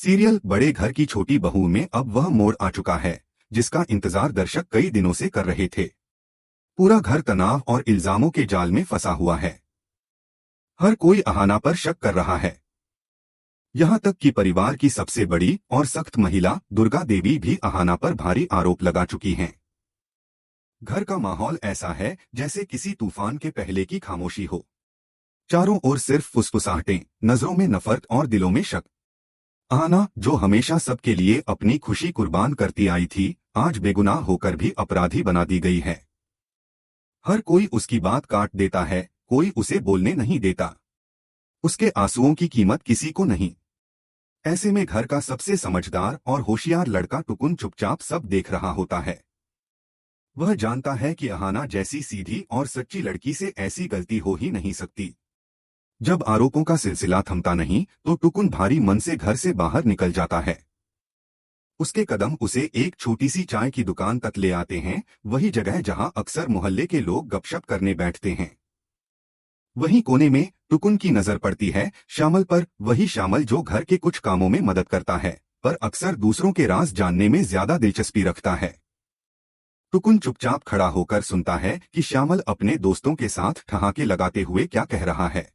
Serial बड़े घर की छोटी बहू में अब वह मोड़ आ चुका है जिसका इंतजार दर्शक कई दिनों से कर रहे थे। पूरा घर तनाव और इल्जामों के जाल में फंसा हुआ है। हर कोई अहाना पर शक कर रहा है। यहाँ तक कि परिवार की सबसे बड़ी और सख्त महिला दुर्गा देवी भी अहाना पर भारी आरोप लगा चुकी हैं। घर का माहौल ऐसा है जैसे किसी तूफान के पहले की खामोशी हो। चारों ओर सिर्फ फुसफुसाहटें, नजरों में नफरत और दिलों में शक। अहाना, जो हमेशा सबके लिए अपनी खुशी कुर्बान करती आई थी, आज बेगुनाह होकर भी अपराधी बना दी गई है। हर कोई उसकी बात काट देता है, कोई उसे बोलने नहीं देता। उसके आंसुओं की कीमत किसी को नहीं। ऐसे में घर का सबसे समझदार और होशियार लड़का टुकुन चुपचाप सब देख रहा होता है। वह जानता है कि अहाना जैसी सीधी और सच्ची लड़की से ऐसी गलती हो ही नहीं सकती। जब आरोपों का सिलसिला थमता नहीं तो टुकुन भारी मन से घर से बाहर निकल जाता है। उसके कदम उसे एक छोटी सी चाय की दुकान तक ले आते हैं, वही जगह जहां अक्सर मोहल्ले के लोग गपशप करने बैठते हैं। वहीं कोने में टुकुन की नजर पड़ती है श्यामल पर, वही श्यामल जो घर के कुछ कामों में मदद करता है पर अक्सर दूसरों के राज जानने में ज्यादा दिलचस्पी रखता है। टुकुन चुपचाप खड़ा होकर सुनता है कि श्यामल अपने दोस्तों के साथ ठहाके लगाते हुए क्या कह रहा है।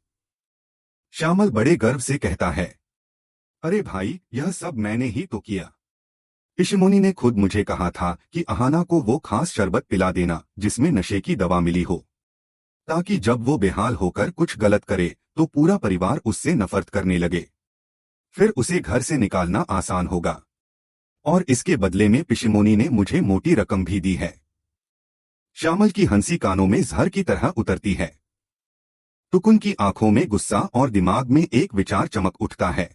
श्यामल बड़े गर्व से कहता है, अरे भाई, यह सब मैंने ही तो किया। पिशमोनी ने खुद मुझे कहा था कि अहाना को वो खास शरबत पिला देना जिसमें नशे की दवा मिली हो, ताकि जब वो बेहाल होकर कुछ गलत करे तो पूरा परिवार उससे नफरत करने लगे। फिर उसे घर से निकालना आसान होगा। और इसके बदले में पिशमोनी ने मुझे मोटी रकम भी दी है। श्यामल की हंसी कानों में जहर की तरह उतरती है। टुकुन की आंखों में गुस्सा और दिमाग में एक विचार चमक उठता है।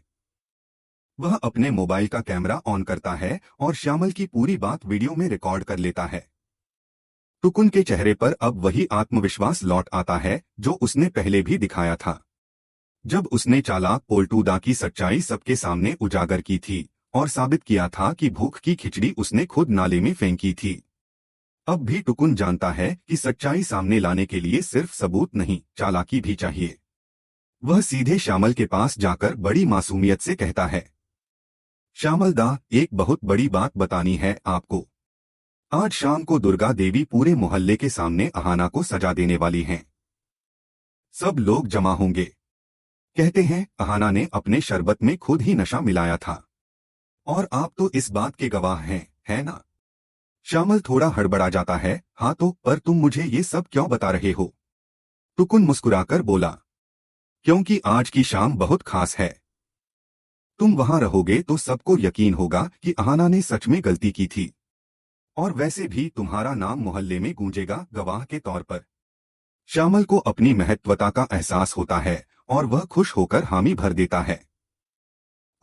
वह अपने मोबाइल का कैमरा ऑन करता है और श्यामल की पूरी बात वीडियो में रिकॉर्ड कर लेता है। टुकुन के चेहरे पर अब वही आत्मविश्वास लौट आता है जो उसने पहले भी दिखाया था, जब उसने चालाक पोल्टूदा की सच्चाई सबके सामने उजागर की थी और साबित किया था कि भूख की खिचड़ी उसने खुद नाले में फेंकी थी। अब भी टुकुन जानता है कि सच्चाई सामने लाने के लिए सिर्फ सबूत नहीं, चालाकी भी चाहिए। वह सीधे श्यामल के पास जाकर बड़ी मासूमियत से कहता है, श्यामल दा, एक बहुत बड़ी बात बतानी है आपको। आज शाम को दुर्गा देवी पूरे मोहल्ले के सामने अहाना को सजा देने वाली हैं। सब लोग जमा होंगे। कहते हैं अहाना ने अपने शरबत में खुद ही नशा मिलाया था। और आप तो इस बात के गवाह हैं, है ना? श्यामल थोड़ा हड़बड़ा जाता है। हाँ तो, पर तुम मुझे ये सब क्यों बता रहे हो? टुकुन मुस्कुराकर बोला, क्योंकि आज की शाम बहुत खास है। तुम वहां रहोगे तो सबको यकीन होगा कि अहाना ने सच में गलती की थी। और वैसे भी तुम्हारा नाम मोहल्ले में गूंजेगा गवाह के तौर पर। श्यामल को अपनी महत्वता का एहसास होता है और वह खुश होकर हामी भर देता है।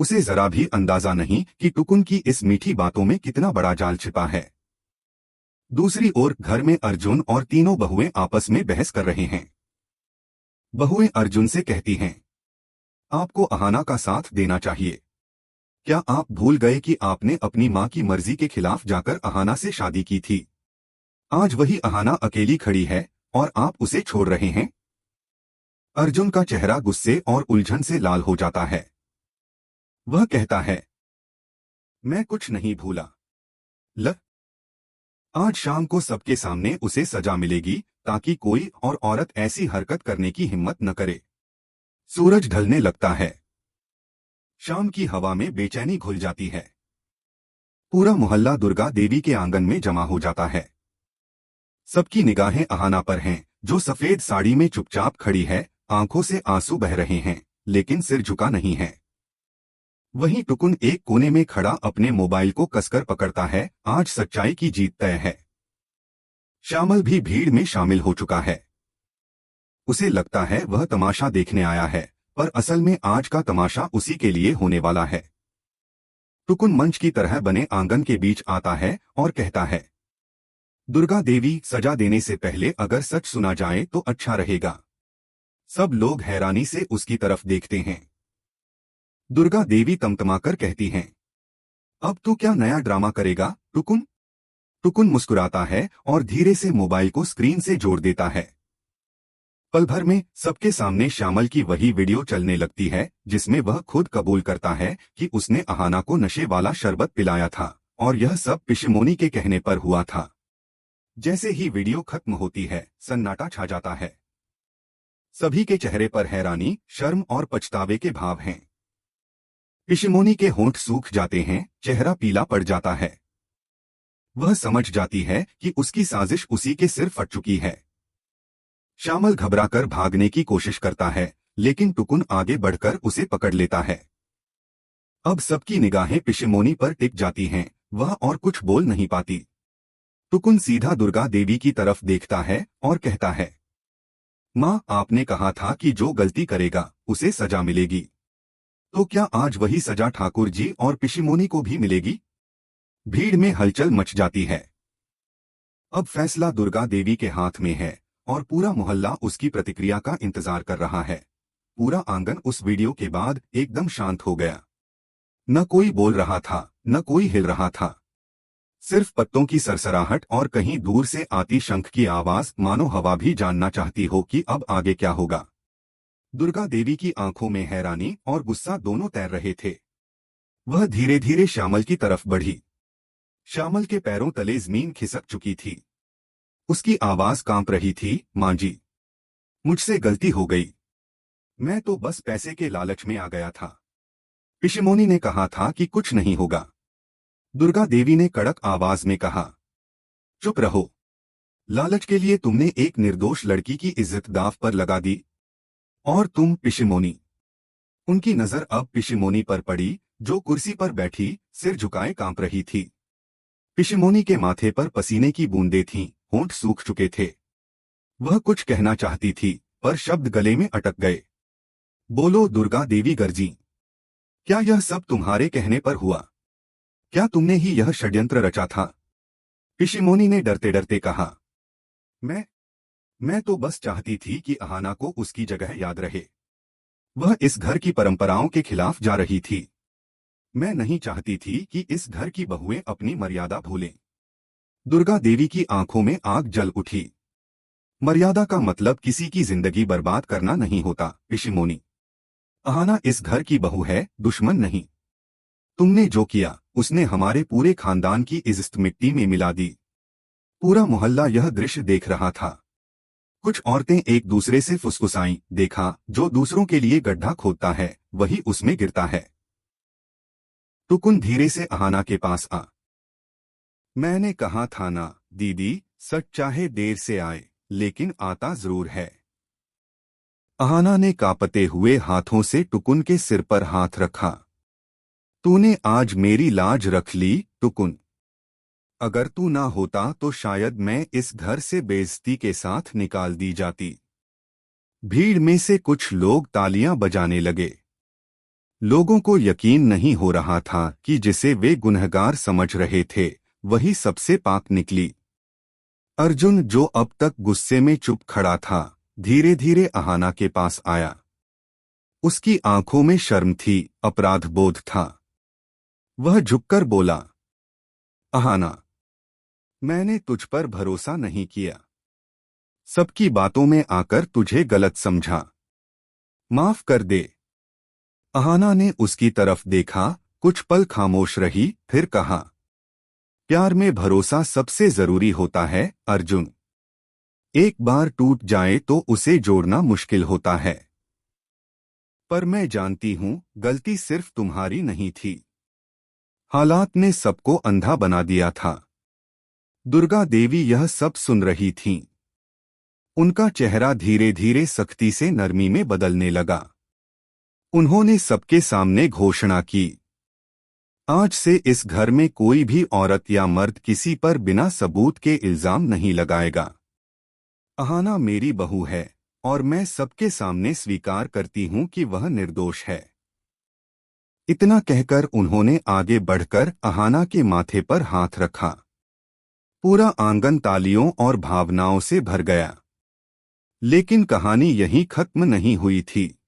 उसे जरा भी अंदाजा नहीं कि टुकुन की इस मीठी बातों में कितना बड़ा जाल छिपा है। दूसरी ओर घर में अर्जुन और तीनों बहुएं आपस में बहस कर रहे हैं। बहुएं अर्जुन से कहती हैं, आपको अहाना का साथ देना चाहिए। क्या आप भूल गए कि आपने अपनी मां की मर्जी के खिलाफ जाकर अहाना से शादी की थी? आज वही अहाना अकेली खड़ी है और आप उसे छोड़ रहे हैं। अर्जुन का चेहरा गुस्से और उलझन से लाल हो जाता है। वह कहता है, मैं कुछ नहीं भूला। आज शाम को सबके सामने उसे सजा मिलेगी ताकि कोई और औरत ऐसी हरकत करने की हिम्मत न करे। सूरज ढलने लगता है। शाम की हवा में बेचैनी घुल जाती है। पूरा मोहल्ला दुर्गा देवी के आंगन में जमा हो जाता है। सबकी निगाहें अहाना पर हैं, जो सफेद साड़ी में चुपचाप खड़ी है। आंखों से आंसू बह रहे हैं लेकिन सिर झुका नहीं है। वहीं टुकुन एक कोने में खड़ा अपने मोबाइल को कसकर पकड़ता है। आज सच्चाई की जीत तय है। श्यामल भी भीड़ में शामिल हो चुका है। उसे लगता है वह तमाशा देखने आया है, पर असल में आज का तमाशा उसी के लिए होने वाला है। टुकुन मंच की तरह बने आंगन के बीच आता है और कहता है, दुर्गा देवी, सजा देने से पहले अगर सच सुना जाए तो अच्छा रहेगा। सब लोग हैरानी से उसकी तरफ देखते हैं। दुर्गा देवी तमतमाकर कहती हैं, अब तू क्या नया ड्रामा करेगा टुकुन? टुकुन मुस्कुराता है और धीरे से मोबाइल को स्क्रीन से जोड़ देता है। पल भर में सबके सामने श्यामल की वही वीडियो चलने लगती है जिसमें वह खुद कबूल करता है कि उसने अहाना को नशे वाला शरबत पिलाया था और यह सब पिशमोनी के कहने पर हुआ था। जैसे ही वीडियो खत्म होती है, सन्नाटा छा जाता है। सभी के चेहरे पर हैरानी, शर्म और पछतावे के भाव हैं। पिशमोनी के होंठ सूख जाते हैं, चेहरा पीला पड़ जाता है। वह समझ जाती है कि उसकी साजिश उसी के सिर फट चुकी है। श्यामल घबराकर भागने की कोशिश करता है, लेकिन टुकुन आगे बढ़कर उसे पकड़ लेता है। अब सबकी निगाहें पिशमोनी पर टिक जाती हैं, वह और कुछ बोल नहीं पाती। टुकुन सीधा दुर्गा देवी की तरफ देखता है और कहता है, माँ, आपने कहा था कि जो गलती करेगा उसे सजा मिलेगी। तो क्या आज वही सजा ठाकुर जी और पिशमोनी को भी मिलेगी? भीड़ में हलचल मच जाती है। अब फैसला दुर्गा देवी के हाथ में है और पूरा मोहल्ला उसकी प्रतिक्रिया का इंतजार कर रहा है। पूरा आंगन उस वीडियो के बाद एकदम शांत हो गया। न कोई बोल रहा था, न कोई हिल रहा था। सिर्फ पत्तों की सरसराहट और कहीं दूर से आती शंख की आवाज, मानो हवा भी जानना चाहती हो कि अब आगे क्या होगा। दुर्गा देवी की आंखों में हैरानी और गुस्सा दोनों तैर रहे थे। वह धीरे धीरे श्यामल की तरफ बढ़ी। श्यामल के पैरों तले जमीन खिसक चुकी थी। उसकी आवाज कांप रही थी, मां जी, मुझसे गलती हो गई। मैं तो बस पैसे के लालच में आ गया था। पिशमोनी ने कहा था कि कुछ नहीं होगा। दुर्गा देवी ने कड़क आवाज में कहा, चुप रहो। लालच के लिए तुमने एक निर्दोष लड़की की इज्जत दांव पर लगा दी। और तुम पिशमोनी। उनकी नजर अब पिशमोनी पर पड़ी, जो कुर्सी पर बैठी सिर झुकाए कांप रही थी। पिशमोनी के माथे पर पसीने की बूंदें थीं, होंठ सूख चुके थे। वह कुछ कहना चाहती थी, पर शब्द गले में अटक गए। बोलो, दुर्गा देवी गर्जी। क्या यह सब तुम्हारे कहने पर हुआ? क्या तुमने ही यह षड्यंत्र रचा था? पिशमोनी ने डरते डरते कहा, मैं तो बस चाहती थी कि अहाना को उसकी जगह याद रहे। वह इस घर की परंपराओं के खिलाफ जा रही थी। मैं नहीं चाहती थी कि इस घर की बहुएं अपनी मर्यादा भूलें। दुर्गा देवी की आंखों में आग जल उठी। मर्यादा का मतलब किसी की जिंदगी बर्बाद करना नहीं होता, पिशमोनी। अहाना इस घर की बहू है, दुश्मन नहीं। तुमने जो किया उसने हमारे पूरे खानदान की इज्जत मिट्टी में मिला दी। पूरा मोहल्ला यह दृश्य देख रहा था। कुछ औरतें एक दूसरे से फुसफुसाईं, देखा, जो दूसरों के लिए गड्ढा खोदता है वही उसमें गिरता है। टुकुन धीरे से अहाना के पास आ। मैंने कहा था ना दीदी, सच चाहे देर से आए लेकिन आता जरूर है। अहाना ने कांपते हुए हाथों से टुकुन के सिर पर हाथ रखा। तूने आज मेरी लाज रख ली, टुकुन। अगर तू ना होता तो शायद मैं इस घर से बेइज्जती के साथ निकाल दी जाती। भीड़ में से कुछ लोग तालियां बजाने लगे। लोगों को यकीन नहीं हो रहा था कि जिसे वे गुनहगार समझ रहे थे वही सबसे पाक निकली। अर्जुन, जो अब तक गुस्से में चुप खड़ा था, धीरे धीरे अहाना के पास आया। उसकी आंखों में शर्म थी, अपराध बोध था। वह झुककर बोला, अहाना, मैंने तुझ पर भरोसा नहीं किया। सबकी बातों में आकर तुझे गलत समझा। माफ कर दे। अहाना ने उसकी तरफ देखा, कुछ पल खामोश रही, फिर कहा, प्यार में भरोसा सबसे जरूरी होता है, अर्जुन। एक बार टूट जाए तो उसे जोड़ना मुश्किल होता है। पर मैं जानती हूं, गलती सिर्फ तुम्हारी नहीं थी। हालात ने सबको अंधा बना दिया था। दुर्गा देवी यह सब सुन रही थीं। उनका चेहरा धीरे धीरे सख्ती से नरमी में बदलने लगा। उन्होंने सबके सामने घोषणा की, आज से इस घर में कोई भी औरत या मर्द किसी पर बिना सबूत के इल्जाम नहीं लगाएगा। अहाना मेरी बहू है और मैं सबके सामने स्वीकार करती हूं कि वह निर्दोष है। इतना कहकर उन्होंने आगे बढ़कर अहाना के माथे पर हाथ रखा। पूरा आंगन तालियों और भावनाओं से भर गया। लेकिन कहानी यहीं खत्म नहीं हुई थी।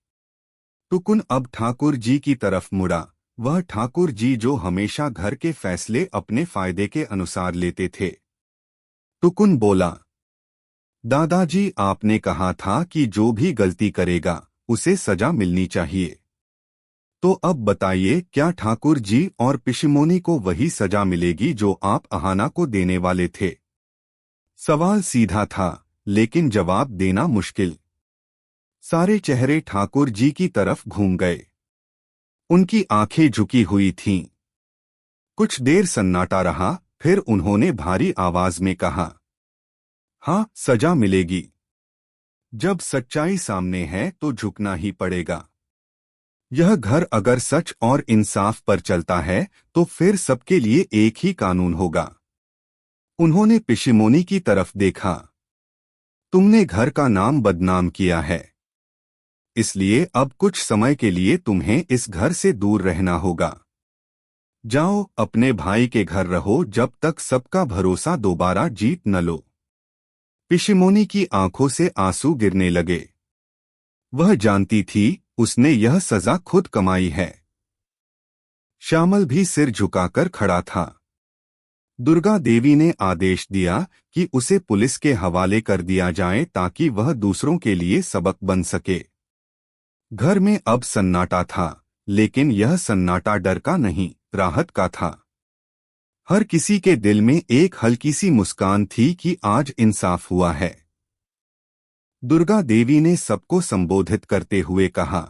टुकुन अब ठाकुर जी की तरफ मुड़ा, वह ठाकुर जी जो हमेशा घर के फैसले अपने फायदे के अनुसार लेते थे। टुकुन बोला, दादाजी, आपने कहा था कि जो भी गलती करेगा उसे सजा मिलनी चाहिए। तो अब बताइए, क्या ठाकुर जी और पिशिमोनी को वही सजा मिलेगी जो आप अहाना को देने वाले थे? सवाल सीधा था, लेकिन जवाब देना मुश्किल। सारे चेहरे ठाकुर जी की तरफ घूम गए। उनकी आंखें झुकी हुई थीं। कुछ देर सन्नाटा रहा, फिर उन्होंने भारी आवाज में कहा, हाँ, सजा मिलेगी। जब सच्चाई सामने है तो झुकना ही पड़ेगा। यह घर अगर सच और इंसाफ पर चलता है तो फिर सबके लिए एक ही कानून होगा। उन्होंने पिशिमोनी की तरफ देखा। तुमने घर का नाम बदनाम किया है, इसलिए अब कुछ समय के लिए तुम्हें इस घर से दूर रहना होगा। जाओ, अपने भाई के घर रहो जब तक सबका भरोसा दोबारा जीत न लो। पिशिमोनी की आंखों से आंसू गिरने लगे। वह जानती थी उसने यह सजा खुद कमाई है। श्यामल भी सिर झुकाकर खड़ा था। दुर्गा देवी ने आदेश दिया कि उसे पुलिस के हवाले कर दिया जाए ताकि वह दूसरों के लिए सबक बन सके। घर में अब सन्नाटा था, लेकिन यह सन्नाटा डर का नहीं, राहत का था। हर किसी के दिल में एक हल्की सी मुस्कान थी कि आज इंसाफ हुआ है। दुर्गा देवी ने सबको संबोधित करते हुए कहा,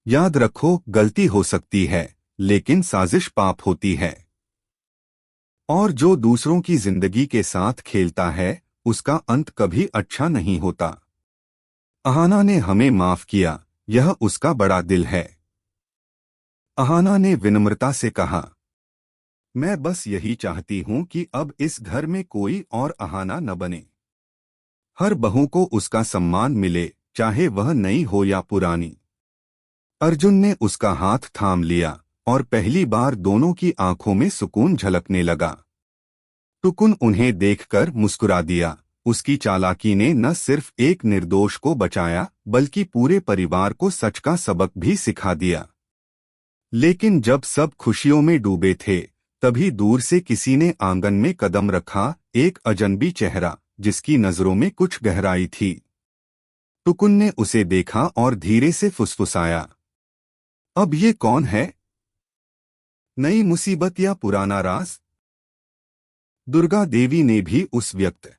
याद रखो, गलती हो सकती है, लेकिन साजिश पाप होती है। और जो दूसरों की जिंदगी के साथ खेलता है उसका अंत कभी अच्छा नहीं होता। अहाना ने हमें माफ किया, यह उसका बड़ा दिल है। अहाना ने विनम्रता से कहा, मैं बस यही चाहती हूं कि अब इस घर में कोई और अहाना न बने। हर बहू को उसका सम्मान मिले, चाहे वह नई हो या पुरानी। अर्जुन ने उसका हाथ थाम लिया और पहली बार दोनों की आंखों में सुकून झलकने लगा। टुकुन उन्हें देखकर मुस्कुरा दिया। उसकी चालाकी ने न सिर्फ एक निर्दोष को बचाया बल्कि पूरे परिवार को सच का सबक भी सिखा दिया। लेकिन जब सब खुशियों में डूबे थे, तभी दूर से किसी ने आंगन में कदम रखा, एक अजनबी चेहरा जिसकी नजरों में कुछ गहराई थी। टुकुन ने उसे देखा और धीरे से फुसफुसाया, अब ये कौन है? नई मुसीबत या पुराना राज? दुर्गा देवी ने भी उस व्यक्त